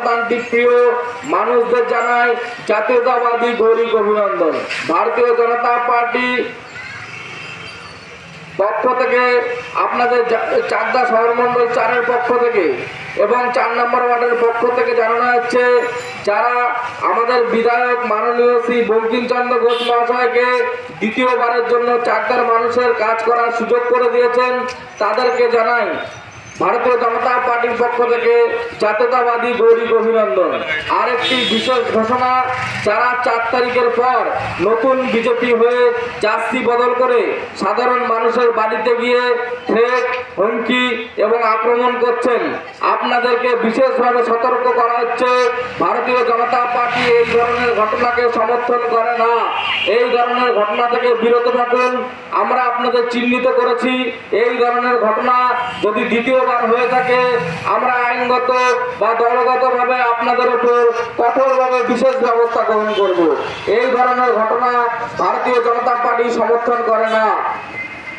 গণতান্ত্রিক প্রিয় মানুষদের জানাই জাতীয়তাবাদী গৌরী অভিনন্দন। ভারতীয় জনতা পার্টি পক্ষ থেকে আপনাদের চাকদা শহর মন্ডল 4-এর পক্ষ থেকে এবং 4 নম্বর ওয়ার্ডের পক্ষ থেকে জানানো হচ্ছে, যারা আমাদের বিধায়ক মাননীয় শ্রী বঙ্কিমচন্দ্র ঘোষ মহাশয়কে দ্বিতীয়বারের জন্য চাকদার মানুষের কাজ করার সুযোগ করে দিয়েছেন, তাদেরকে জানাই ভারতীয় জনতা পার্টির পক্ষ থেকে জাতীয়তাবাদী গৌরী অভিনন্দন। আরেকটি বিশেষ ঘোষণা, যারা 4 তারিখের পর নতুন বিজেপি হয়ে জার্সি বদল করে সাধারণ মানুষের বাড়িতে গিয়ে থ্রেট, হুমকি এবং আক্রমণ করছেন, আপনাদেরকে বিশেষভাবে সতর্ক করা হচ্ছে। ভারতীয় জনতা পার্টি এই ধরনের ঘটনাকে সমর্থন করে না। এই ধরনের ঘটনা থেকে বিরত থাকুন। আমরা আপনাদের চিহ্নিত করেছি। এই ধরনের ঘটনা যদি দ্বিতীয়বার হয়ে থাকে, আমরা আইনগত বা দলগতভাবে আপনাদের উপর কঠোরভাবে বিশেষ ব্যবস্থা গ্রহণ করব। এই ধরনের ঘটনা ভারতীয় জনতা পার্টি সমর্থন করে না।